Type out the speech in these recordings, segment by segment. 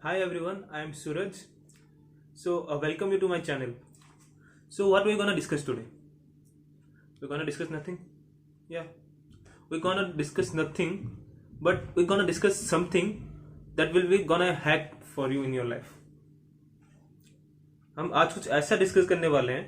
Hi everyone, I am Suraj. Welcome you to my channel. So what we're gonna discuss today? We're gonna discuss nothing. Yeah, we're gonna discuss nothing, but we're gonna discuss something that will be gonna hack for you in your life. हम आज कुछ ऐसा discuss करने वाले हैं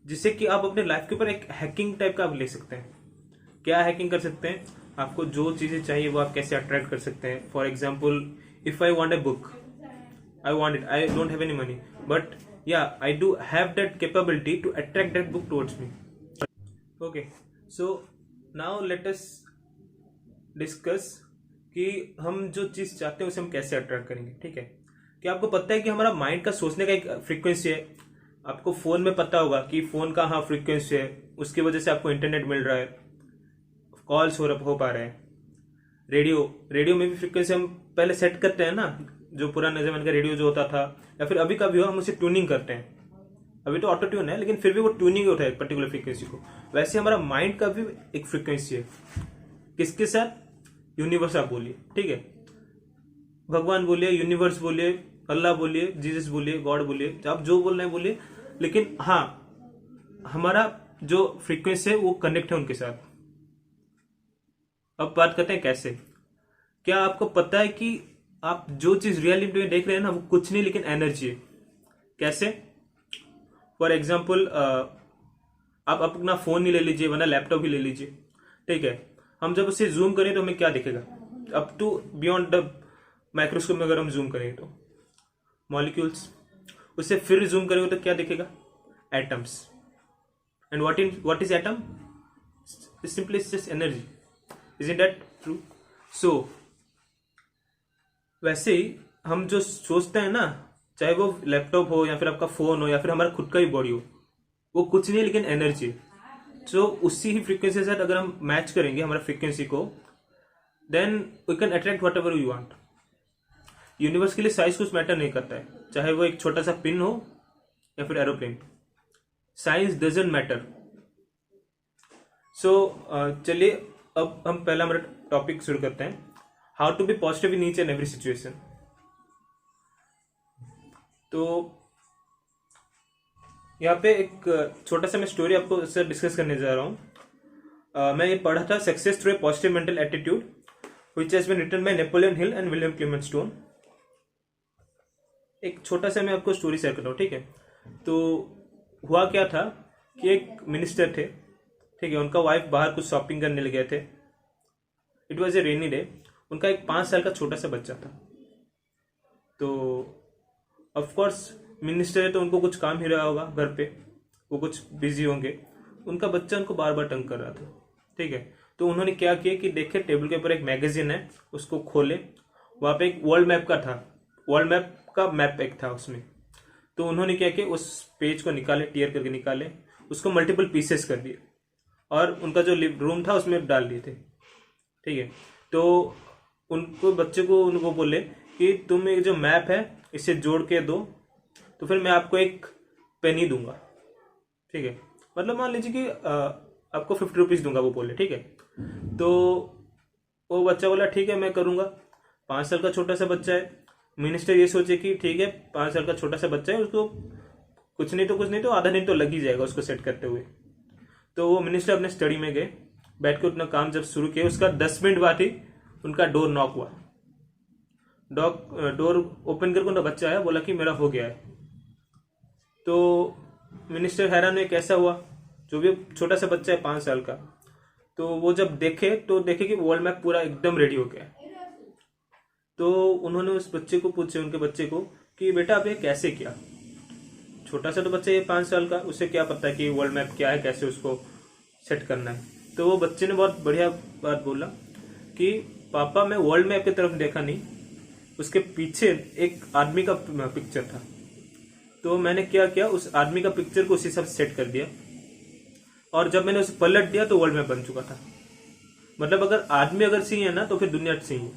जिससे कि आप अपने लाइफ के ऊपर एक हैकिंग टाइप का आप ले सकते हैं। क्या हैकिंग कर सकते हैं? आपको जो चीजें चाहिए वो आप कैसे अट्रैक्ट कर सकते हैं। For example, if I want a book, I want it. I don't have any money, but yeah, I do have that capability to attract that book towards me. Okay, so now let us discuss कि हम जो चीज चाहते हैं उसे हम कैसे attract करेंगे। ठीक है, क्या आपको पता है कि हमारा माइंड का सोचने का एक फ्रीक्वेंसी है? आपको फोन में पता होगा कि फोन का हाँ फ्रीक्वेंसी है, उसकी वजह से आपको इंटरनेट मिल रहा है, कॉल्स हो पा रहे हैं। रेडियो में भी फ्रीक्वेंसी हम पहले सेट करते हैं ना, जो पुराने जमाने का रेडियो जो होता था, या फिर अभी का भी हो, हम उसे ट्यूनिंग करते हैं। अभी तो ऑटो ट्यून है, लेकिन फिर भी वो ट्यूनिंग होता है एक पर्टिकुलर फ्रीक्वेंसी को। वैसे हमारा माइंड का भी एक फ्रीक्वेंसी है। किसके साथ? यूनिवर्स आप बोलिए, ठीक है, भगवान बोलिए, यूनिवर्स बोलिए, अल्लाह बोलिए, जीसस बोलिए, गॉड बोलिए, आप जो बोल रहे हैं बोलिए, लेकिन हाँ, हमारा जो फ्रीक्वेंसी है वो कनेक्ट है उनके साथ। अब बात करते हैं कैसे। क्या आपको पता है कि आप जो चीज रियलिटी में देख रहे हैं ना, वो कुछ नहीं लेकिन एनर्जी है। कैसे? फॉर एग्जाम्पल, आप अपना फोन ही ले लीजिए, वरना लैपटॉप ही ले लीजिए, ठीक है। हम जब उसे जूम करें तो हमें क्या दिखेगा? Up to beyond the microscope में अगर हम जूम करें तो मॉलिक्यूल्स। उससे फिर जूम करेंगे तो क्या दिखेगा? Atoms. And what is atom? Simply just energy. Isn't that true? So वैसे ही हम जो सोचते हैं ना, चाहे वो लैपटॉप हो या फिर आपका फोन हो या फिर हमारा खुद का ही बॉडी हो, वो कुछ नहीं लेकिन एनर्जी है। तो उसी ही फ्रीक्वेंसी के साथ अगर हम मैच करेंगे हमारा फ्रीक्वेंसी को, then we can attract whatever you want. Universe के लिए साइज कुछ मैटर नहीं करता है, चाहे वो एक छोटा सा पिन हो या फिर aeroplane, size doesn't matter. So चलिए अब हम पहला हमारा टॉपिक शुरू करते हैं, how to be positive in each and every situation. तो यहाँ पे एक छोटा सा मैं स्टोरी आपको सर डिस्कस करने जा रहा हूँ। मैं ये पढ़ा था, success through a positive mental attitude, which has been written by Napoleon Hill and William Clement Stone. एक छोटा सा मैं आपको स्टोरी शेयर कर रहा हूँ, ठीक है। तो हुआ क्या था कि एक मिनिस्टर थे, ठीक है, उनका वाइफ बाहर कुछ शॉपिंग करने लगे थे। It was a rainy day. उनका एक 5 साल का छोटा सा बच्चा था। तो ऑफ कोर्स मिनिस्टर है तो उनको कुछ काम ही रहा होगा घर पे, वो कुछ बिजी होंगे। उनका बच्चा उनको बार बार तंग कर रहा था, ठीक है। तो उन्होंने क्या किया कि देखे टेबल के ऊपर एक मैगजीन है, उसको खोले, वहां पे एक वर्ल्ड मैप का था, वर्ल्ड मैप का मैप एक था उसमें। तो उन्होंने क्या किया, उस पेज को निकाले, टीयर करके निकाले, उसको मल्टीपल पीसेस कर दिए और उनका जो रूम था उसमें डाल दिए थे, ठीक है। तो उनको बच्चे को उनको बोले कि तुम एक जो मैप है इसे जोड़ के दो, तो फिर मैं आपको एक पेनी दूंगा, ठीक है। मतलब मान लीजिए कि आपको 50 रुपीज दूंगा, वो बोले, ठीक है। तो वो बच्चा बोला ठीक है मैं करूंगा। 5 साल का छोटा सा बच्चा है। मिनिस्टर ये सोचे कि ठीक है 5 साल का छोटा सा बच्चा है, उसको कुछ नहीं तो आधा दिन तो लग ही जाएगा उसको सेट करते हुए। तो वो मिनिस्टर अपने स्टडी में गए, बैठ के अपना काम जब शुरू किया, उसका 10 मिनट बाद ही उनका डोर नॉक हुआ। डोर ओपन करके उनका बच्चा आया, बोला कि मेरा हो गया है। तो मिनिस्टर हैरान हुए, कैसा हुआ? जो भी छोटा सा बच्चा है 5 साल का, तो वो जब देखे तो देखे कि वर्ल्ड मैप पूरा एकदम रेडी हो गया। तो उन्होंने उस बच्चे को पूछे, उनके बच्चे को, कि बेटा आप ये कैसे किया? छोटा सा तो बच्चा ये 5 साल का, उसे क्या पता कि वर्ल्ड मैप क्या है, कैसे उसको सेट करना है। तो वो बच्चे ने बहुत बढ़िया बात बोला कि पापा मैं वर्ल्ड मैप की तरफ देखा नहीं, उसके पीछे एक आदमी का पिक्चर था, तो मैंने क्या किया, उस आदमी का पिक्चर को उसी हिसाब से सेट कर दिया, और जब मैंने उसे पलट दिया तो वर्ल्ड मैप बन चुका था। मतलब अगर आदमी अगर सही है ना, तो फिर दुनिया सही है।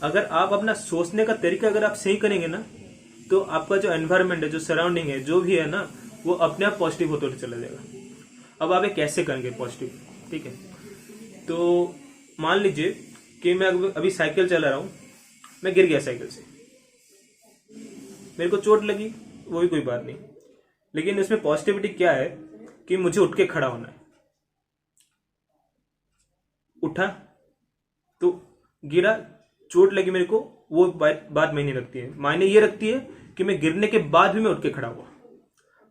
अगर आप अपना सोचने का तरीका अगर आप सही करेंगे ना, तो आपका जो एनवायरमेंट है, जो सराउंडिंग है, जो भी है ना, वो अपने आप पॉजिटिव होते हुए चला जाएगा। अब आप ये कैसे करेंगे पॉजिटिव, ठीक है। तो मान लीजिए कि मैं अभी साइकिल चला रहा हूँ, मैं गिर गया साइकिल से, मेरे को चोट लगी, वो भी कोई बात नहीं, लेकिन इसमें पॉजिटिविटी क्या है कि मुझे उठ के खड़ा होना है। उठा तो गिरा, चोट लगी मेरे को, वो बात मायने रखती है। मायने ये रखती है कि मैं गिरने के बाद भी मैं उठ के खड़ा हुआ,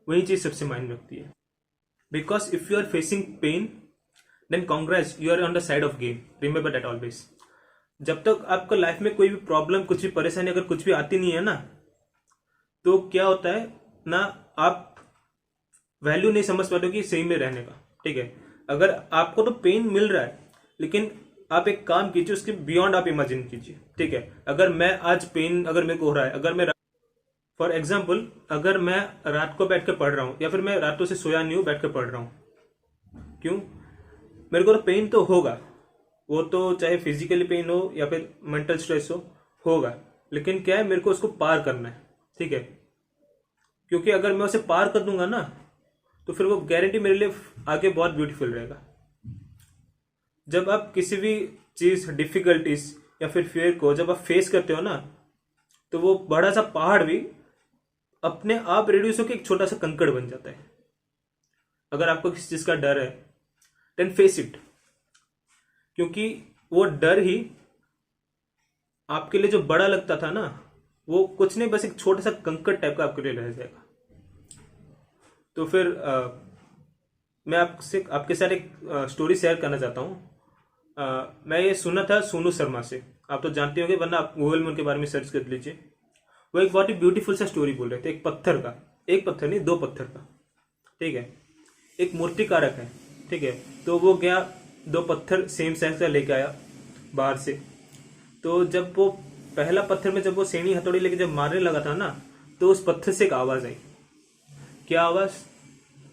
वही चीज सबसे मायने रखती है। Because if you are facing pain then congress, you are on the side of gain, remember that always. जब तक आपका लाइफ में कोई भी प्रॉब्लम, कुछ भी परेशानी अगर कुछ भी आती नहीं है ना, तो क्या होता है ना, आप वैल्यू नहीं समझ पाते हो कि सही में रहने का। ठीक है, अगर आपको तो पेन मिल रहा है, लेकिन आप एक काम कीजिए, उसके बियॉन्ड आप इमेजिन कीजिए। ठीक है, अगर मैं आज पेन अगर मेरे को हो रहा है, अगर मैं फॉर एग्जाम्पल अगर मैं रात को बैठ कर पढ़ रहा हूं, या फिर मैं रातों से सोया नहीं हूं, बैठ कर पढ़ रहा हूं, क्यों? मेरे को तो पेन तो होगा, वो तो चाहे फिजिकली पेन हो या फिर मेंटल स्ट्रेस होगा, लेकिन क्या है, मेरे को उसको पार करना है। ठीक है, क्योंकि अगर मैं उसे पार कर दूंगा ना, तो फिर वो गारंटी मेरे लिए आगे बहुत ब्यूटीफुल रहेगा। जब आप किसी भी चीज, डिफिकल्टीज या फिर फियर को जब आप फेस करते हो ना, तो वो बड़ा सा पहाड़ भी अपने आप रिड्यूस होकर एक छोटा सा कंकड़ बन जाता है। अगर आपको किसी चीज का डर है, देन फेस इट, क्योंकि वो डर ही आपके लिए जो बड़ा लगता था ना, वो कुछ नहीं, बस एक छोटा सा कंकड़ टाइप का आपके लिए रह जाएगा। तो फिर मैं आपके साथ एक स्टोरी शेयर करना चाहता हूँ। मैं ये सुना था सोनू शर्मा से, आप तो जानते होंगे, वरना आप गूगल में उनके बारे में सर्च कर लीजिए। वो एक बहुत ही ब्यूटीफुल सा स्टोरी बोल रहे थे, एक पत्थर का, एक पत्थर नहीं, 2 पत्थर का। ठीक है, एक मूर्तिकारक है। ठीक है, तो वो गया 2 पत्थर सेम साइज का लेके आया बाहर से। तो जब वो पहला पत्थर में जब वो सेनी हथौड़ी लेके जब मारने लगा था ना, तो उस पत्थर से एक आवाज आई। क्या आवाज?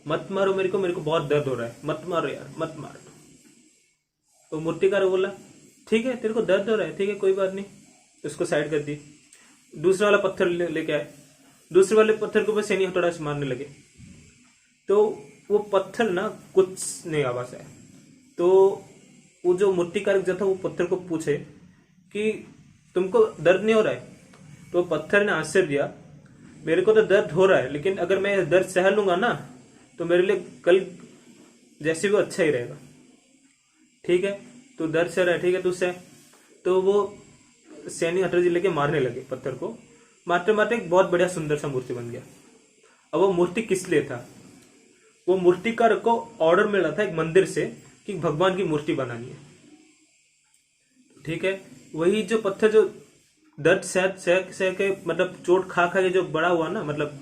मत मारो मेरे को बहुत दर्द हो रहा है, मत मारो यार, मत मारो। तो मूर्तिकार बोला, ठीक है तेरे को दर्द हो रहा है, ठीक है कोई बात नहीं, उसको साइड कर दी। दूसरा वाला पत्थर लेके आए, दूसरे वाले पत्थर के ऊपर सेनी हथौड़ा से मारने लगे। तो वो पत्थर ना कुछ नहीं आवाज आया। तो वो जो मूर्तिकार जो था, वो पत्थर को पूछे कि तुमको दर्द नहीं हो रहा है? तो पत्थर ने आंसर दिया, मेरे को तो दर्द हो रहा है, लेकिन अगर मैं दर्द सह लूंगा ना, तो मेरे लिए कल जैसे भी अच्छा ही रहेगा। ठीक है, तो दर्द सह रहा है, ठीक है तू सह। तो वो सैनी हथौड़ी लेके मारने लगे पत्थर को, मारते मारते एक बहुत बढ़िया सुंदर सा मूर्ति बन गया। अब वो मूर्ति किस लिए था? वो मूर्तिकार को ऑर्डर मिला था एक मंदिर से कि भगवान की मूर्ति बनानी है। ठीक है, वही जो पत्थर जो दर्द सह के मतलब चोट खा खा के जो बड़ा हुआ ना, मतलब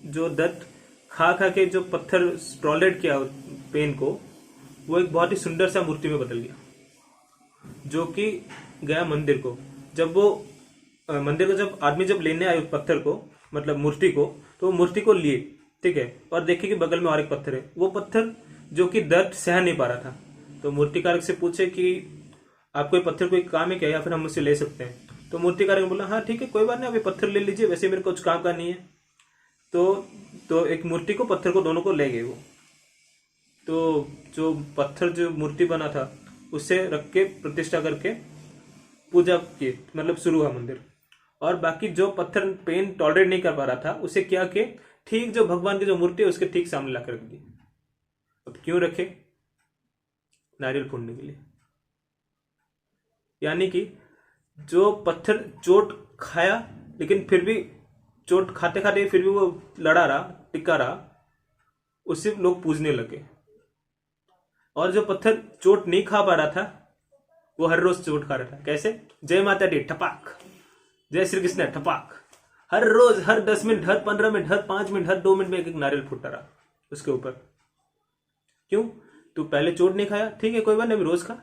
जो दर्द खा खा के जो पत्थर टॉलरेट किया पेन को, वो एक बहुत ही सुंदर सा मूर्ति में बदल गया, जो कि गया मंदिर को। जब वो मंदिर को जब आदमी जब लेने आए उस पत्थर को, मतलब मूर्ति को, तो वो मूर्ति को लिए। ठीक है, और देखे कि बगल में और एक पत्थर है, वो पत्थर जो कि दर्द सह नहीं पा रहा था। तो मूर्तिकारक से पूछे कि आपको ये पत्थर कोई काम है क्या, या फिर हम उससे ले सकते हैं? तो मूर्तिकारक ने बोला, हाँ ठीक है कोई बात नहीं, आप ये पत्थर ले लीजिए, वैसे मेरे को कुछ काम का नहीं है। तो एक मूर्ति को, पत्थर को, दोनों को ले गए वो। तो जो पत्थर जो मूर्ति बना था, उससे रख के प्रतिष्ठा करके पूजा की, मतलब शुरू हुआ मंदिर। और बाकी जो पत्थर पेन टॉलरेट नहीं कर पा रहा था, उसे क्या किए, ठीक जो भगवान की जो मूर्ति है उसके ठीक सामने ला कर रख दी। अब क्यों रखे? नारियल फोड़ने के लिए। यानी कि जो पत्थर चोट खाया, लेकिन फिर भी चोट खाते खाते फिर भी वो लड़ा रहा, टिका रहा, उससे लोग पूजने लगे। और जो पत्थर चोट नहीं खा पा रहा था, वो हर रोज चोट खा रहा था। कैसे? जय माता दी ठपाक, जय श्री कृष्ण ठपाक, हर रोज, हर 10 मिनट, हर 15 मिनट, हर 5 मिनट, हर 2 मिनट में एक नारियल फूटता रहा उसके ऊपर। क्यों? तू पहले चोट नहीं खाया, ठीक है कोई बात नहीं, अभी रोज खा।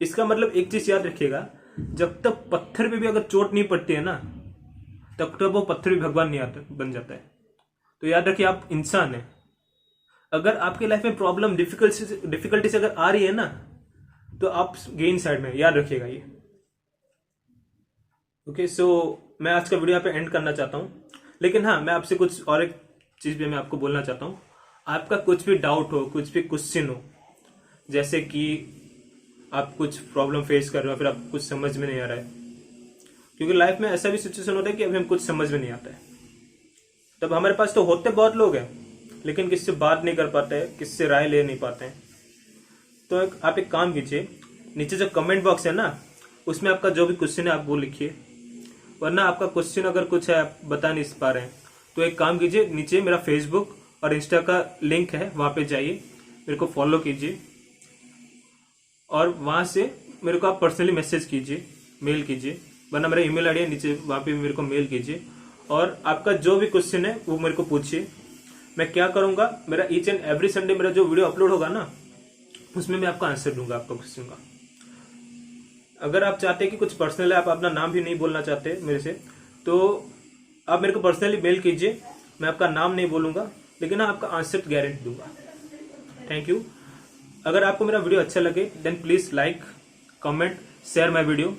इसका मतलब एक चीज याद रखिएगा, जब तक पत्थर पे भी अगर चोट नहीं पड़ती है ना, तब तक वो पत्थर भी भगवान नहीं आता बन जाता है। तो याद रखिए, आप इंसान है। अगर आपके लाइफ में प्रॉब्लम, डिफिकल्टीज अगर आ रही है ना, तो आप गेन साइड में, याद रखिएगा ये। ओके, सो मैं आज का वीडियो यहाँ पे एंड करना चाहता हूँ, लेकिन हाँ, मैं आपसे कुछ और एक चीज भी मैं आपको बोलना चाहता हूँ। आपका कुछ भी डाउट हो, कुछ भी क्वेश्चन हो, जैसे कि आप कुछ प्रॉब्लम फेस कर रहे हो, फिर आप कुछ समझ में नहीं आ रहा है, क्योंकि लाइफ में ऐसा भी सिचुएशन होता है कि अभी हम कुछ समझ में नहीं आता है, तब हमारे पास तो होते बहुत लोग हैं लेकिन किससे बात नहीं कर पाते हैं, किससे राय ले नहीं पाते हैं। तो आप एक काम कीजिए, नीचे जो कमेंट बॉक्स है ना, उसमें आपका जो भी क्वेश्चन है आप वो लिखिए, वरना आपका क्वेश्चन अगर कुछ है आप बता नहीं पा रहे हैं तो एक काम कीजिए, नीचे मेरा फेसबुक और इंस्टा का लिंक है, वहां पे जाइए, मेरे को फॉलो कीजिए और वहां से मेरे को आप पर्सनली मैसेज कीजिए, मेल कीजिए, वरना मेरा ईमेल आईडी है नीचे, वहां पे मेरे को मेल कीजिए और आपका जो भी क्वेश्चन है वो मेरे को पूछिए। मैं क्या करूंगा, मेरा ईच एंड एवरी संडे मेरा जो वीडियो अपलोड होगा ना, उसमें मैं आपका आंसर दूंगा आपका क्वेश्चन का। अगर आप चाहते हैं कि कुछ पर्सनल है, आप अपना नाम भी नहीं बोलना चाहते मेरे से, तो आप मेरे को पर्सनली मेल कीजिए, मैं आपका नाम नहीं बोलूंगा लेकिन आपका आंसर गारंटी दूंगा। Thank you. अगर आपको मेरा वीडियो अच्छा लगे then please like, comment, share my video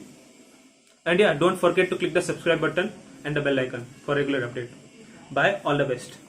and या don't forget to click the subscribe button and the bell icon for regular update. Bye, all the best.